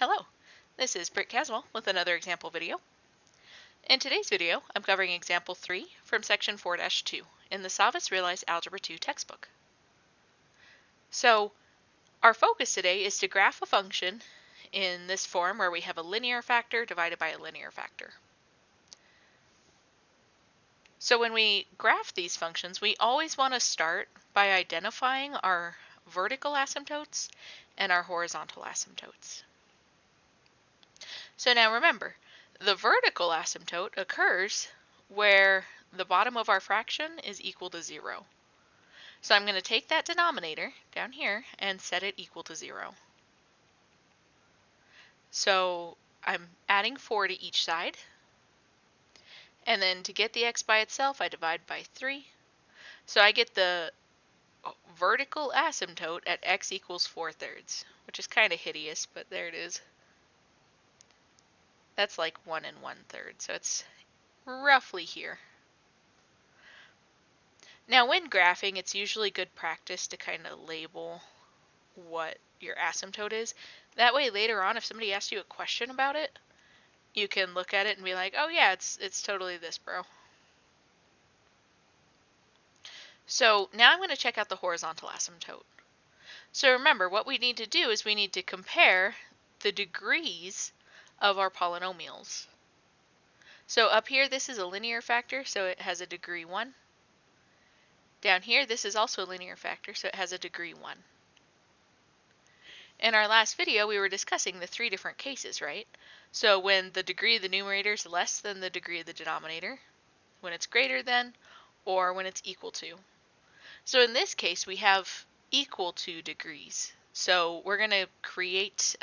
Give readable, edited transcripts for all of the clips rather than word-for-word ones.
Hello, this is Britt Caswell with another example video. In today's video, I'm covering example 3 from section 4-2 in the SavvasRealize Algebra 2 textbook. So, our focus today is to graph a function in this form where we have a linear factor divided by a linear factor. So when we graph these functions, we always want to start by identifying our vertical asymptotes and our horizontal asymptotes. So now remember, the vertical asymptote occurs where the bottom of our fraction is equal to 0. So I'm going to take that denominator down here and set it equal to 0. So I'm adding 4 to each side. And then to get the x by itself, I divide by 3. So I get the vertical asymptote at x equals 4/3, which is kind of hideous, but there it is. That's like 1 1/3, so it's roughly here. Now when graphing, it's usually good practice to kind of label what your asymptote is. That way later on, if somebody asks you a question about it, you can look at it and be like, oh yeah, it's totally this, bro. So now I'm going to check out the horizontal asymptote. So remember, what we need to do is we need to compare the degrees of our polynomials. So up here, this is a linear factor, so it has a degree 1. Down here, this is also a linear factor, so it has a degree 1. In our last video, we were discussing the 3 different cases, right? So when the degree of the numerator is less than the degree of the denominator, when it's greater than, or when it's equal to. So in this case, we have equal to degrees. So we're going to create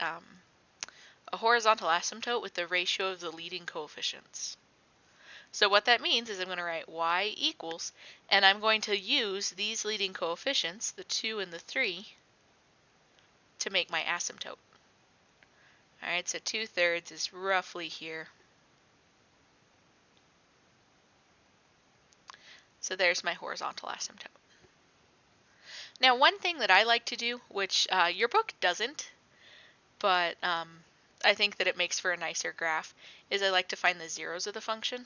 a horizontal asymptote with the ratio of the leading coefficients. So what that means is I'm going to write y equals, and I'm going to use these leading coefficients, the 2 and the 3, to make my asymptote. Alright, so 2/3 is roughly here. So there's my horizontal asymptote. Now one thing that I like to do, which your book doesn't, but I think that it makes for a nicer graph, is I like to find the zeros of the function.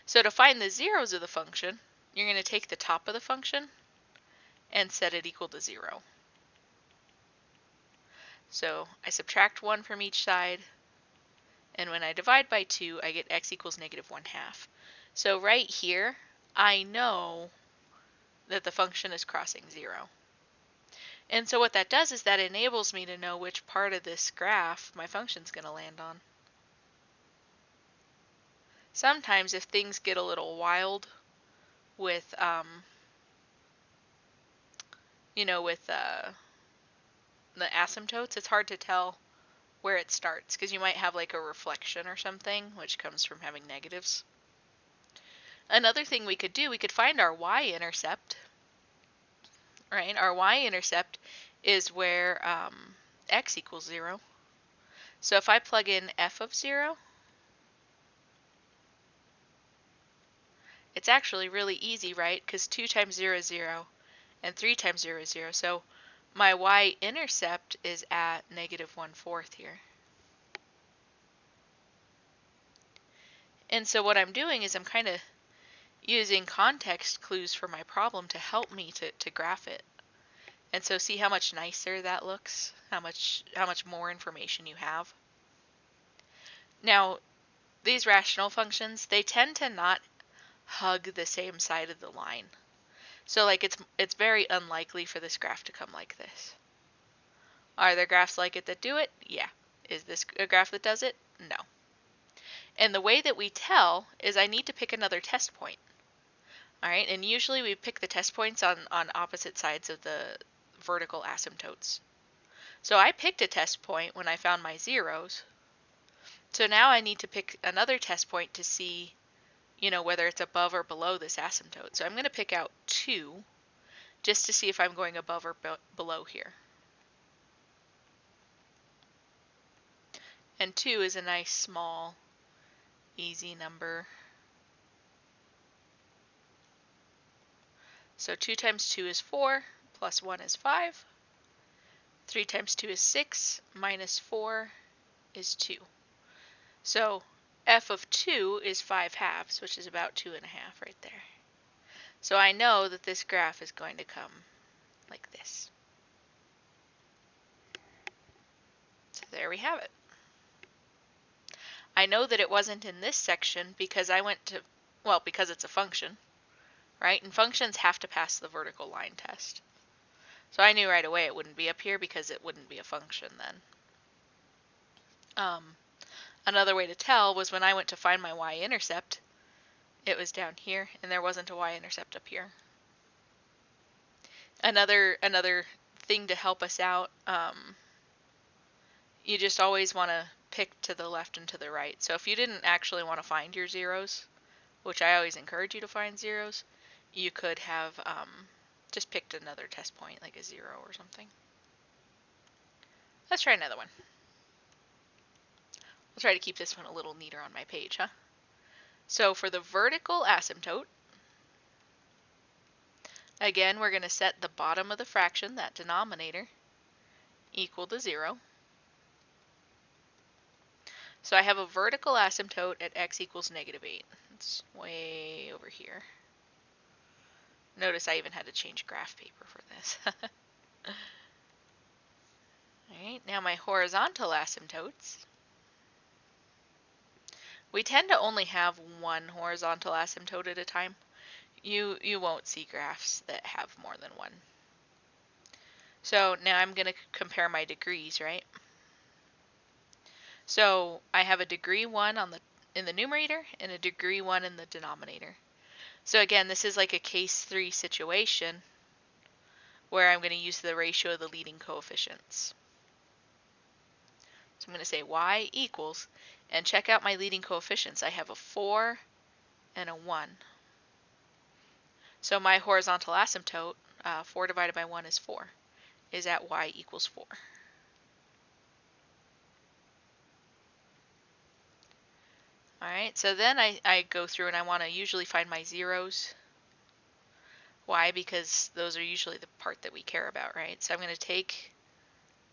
So to find the zeros of the function, you're going to take the top of the function and set it equal to 0. So I subtract 1 from each side, and when I divide by 2, I get x equals -1/2. So right here, I know that the function is crossing 0. And so what that does is that enables me to know which part of this graph my function is going to land on. Sometimes if things get a little wild with, the asymptotes, it's hard to tell where it starts because you might have like a reflection or something, which comes from having negatives. Another thing we could do, we could find our Y-intercept, right? Our Y-intercept is where x equals 0. So if I plug in f of 0, it's actually really easy, right? Because 2 times 0 is 0, and 3 times 0 is 0. So my y-intercept is at -1/4 here. And so what I'm doing is I'm kind of using context clues for my problem to help me to graph it. And so see how much nicer that looks? How much more information you have? Now, these rational functions, they tend to not hug the same side of the line. So like it's very unlikely for this graph to come like this. Are there graphs like it that do it? Yeah. Is this a graph that does it? No. And the way that we tell is I need to pick another test point. Alright, and usually we pick the test points on opposite sides of the vertical asymptotes. So I picked a test point when I found my zeros. So now I need to pick another test point to see, whether it's above or below this asymptote. So I'm going to pick out 2 just to see if I'm going above or below here. And 2 is a nice, small, easy number. So 2 times 2 is 4, plus 1 is 5. 3 times 2 is 6, minus 4 is 2. So f of 2 is 5/2, which is about 2.5 right there. So I know that this graph is going to come like this. So there we have it. I know that it wasn't in this section because I went to, well, because it's a function, right? And functions have to pass the vertical line test. So I knew right away it wouldn't be up here because it wouldn't be a function then. Another way to tell was when I went to find my y-intercept, it was down here, and there wasn't a y-intercept up here. Another thing to help us out, you just always want to pick to the left and to the right. So if you didn't actually want to find your zeros, which I always encourage you to find zeros, you could have just picked another test point, like a 0 or something. Let's try another one. I'll try to keep this one a little neater on my page, huh? So for the vertical asymptote, again, we're going to set the bottom of the fraction, that denominator, equal to 0. So I have a vertical asymptote at x equals -8. It's way over here. Notice I even had to change graph paper for this. Alright, now my horizontal asymptotes. We tend to only have one horizontal asymptote at a time. You won't see graphs that have more than one. So now I'm going to compare my degrees, right? So I have a degree 1 in the numerator and a degree 1 in the denominator. So again, this is like a case 3 situation where I'm going to use the ratio of the leading coefficients. So I'm going to say y equals, and check out my leading coefficients. I have a 4 and a 1. So my horizontal asymptote, 4 divided by 1 is 4, is at y equals 4. Alright, so then I go through and I want to usually find my zeros. Why? Because those are usually the part that we care about, right? So I'm going to take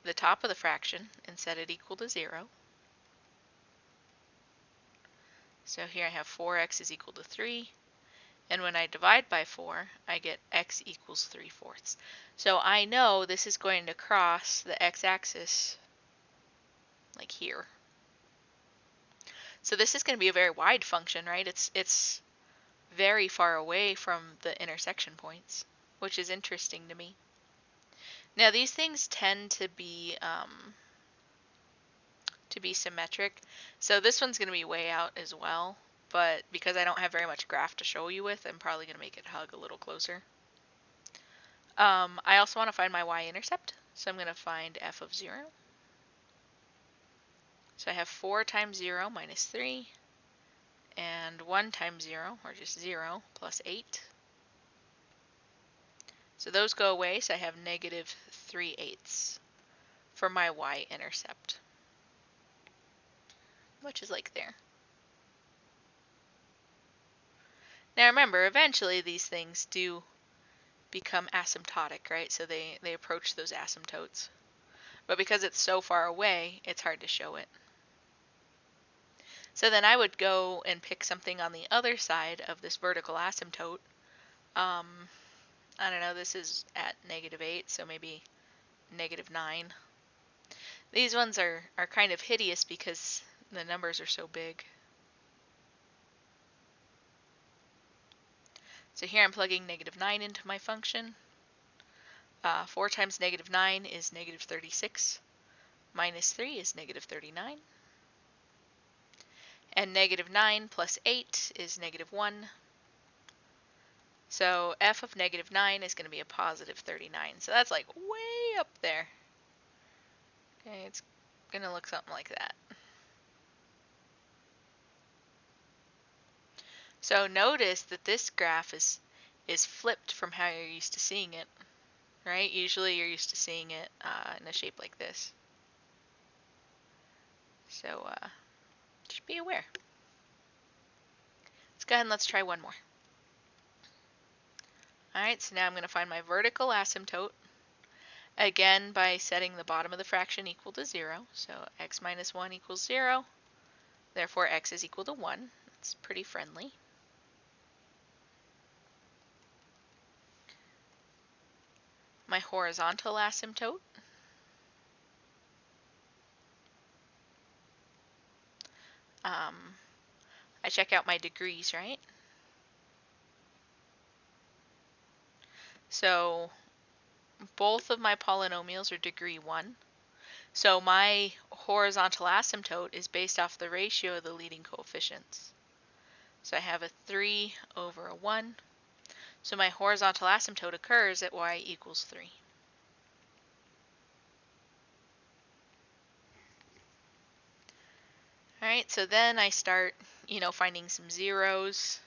the top of the fraction and set it equal to 0. So here I have 4x is equal to 3. And when I divide by 4, I get x equals 3/4. So I know this is going to cross the x-axis like here. So this is going to be a very wide function, right? It's very far away from the intersection points, which is interesting to me. Now these things tend to be symmetric. So this one's going to be way out as well, but because I don't have very much graph to show you with, I'm probably going to make it hug a little closer. I also want to find my y-intercept, so I'm going to find f of 0. So I have 4 times 0 minus 3, and 1 times 0, or just 0, plus 8. So those go away, so I have -3/8 for my y-intercept, which is like there. Now remember, eventually these things do become asymptotic, right? So they approach those asymptotes. But because it's so far away, it's hard to show it. So then I would go and pick something on the other side of this vertical asymptote. I don't know, this is at -8, so maybe -9. These ones are kind of hideous because the numbers are so big. So here I'm plugging -9 into my function. 4 times -9 is -36. Minus 3 is -39. And -9 plus 8 is -1. So f of -9 is going to be a positive 39. So that's like way up there. Okay, it's going to look something like that. So notice that this graph is flipped from how you're used to seeing it, right? Usually you're used to seeing it in a shape like this. So just be aware. Let's go ahead and let's try one more. Alright, so now I'm going to find my vertical asymptote Again, by setting the bottom of the fraction equal to 0. So x minus 1 equals 0. Therefore, x is equal to 1. That's pretty friendly. My horizontal asymptote. I check out my degrees, right? So both of my polynomials are degree 1. So my horizontal asymptote is based off the ratio of the leading coefficients. So I have a 3 over a 1. So my horizontal asymptote occurs at y equals 3. All right, so then I start, finding some zeros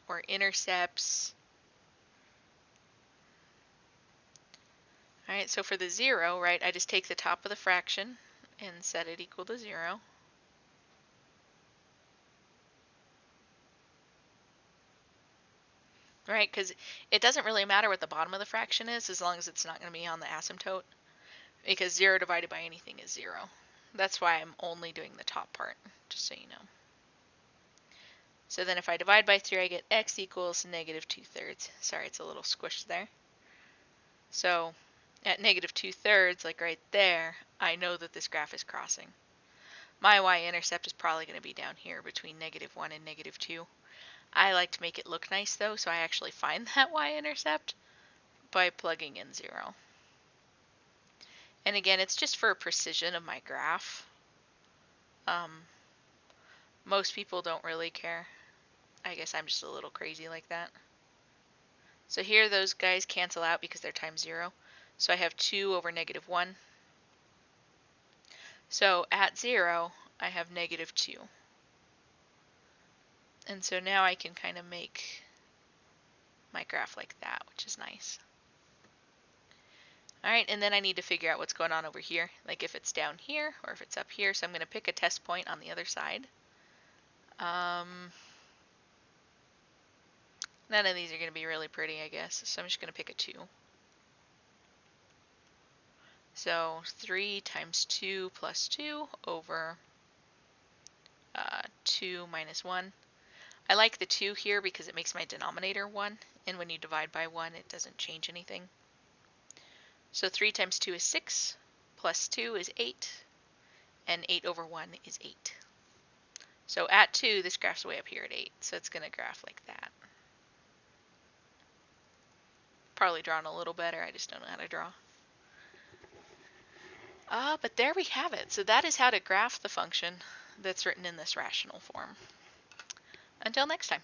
or intercepts. All right, so for the 0, right, I just take the top of the fraction and set it equal to 0. Right, because it doesn't really matter what the bottom of the fraction is as long as it's not going to be on the asymptote, because 0 divided by anything is 0. That's why I'm only doing the top part, just so you know. So then if I divide by 3, I get x equals negative 2/3. Sorry, it's a little squished there. So at negative 2/3, like right there, I know that this graph is crossing. My y-intercept is probably going to be down here between negative 1 and negative 2. I like to make it look nice though, so I actually find that y-intercept by plugging in 0. And again, it's just for precision of my graph. Most people don't really care. I guess I'm just a little crazy like that. So here those guys cancel out because they're times 0. So I have 2 over negative 1. So at 0, I have negative 2. And so now I can kind of make my graph like that, which is nice. All right, and then I need to figure out what's going on over here, like if it's down here or if it's up here. So I'm going to pick a test point on the other side. None of these are going to be really pretty, I guess, so I'm just going to pick a 2. So 3 times 2 plus 2 over 2 minus 1. I like the 2 here because it makes my denominator 1, and when you divide by 1, it doesn't change anything. So 3 times 2 is 6, plus 2 is 8, and 8 over 1 is 8. So at 2, this graph's way up here at 8, so it's going to graph like that. Probably drawn a little better, I just don't know how to draw. But there we have it. So that is how to graph the function that's written in this rational form. Until next time.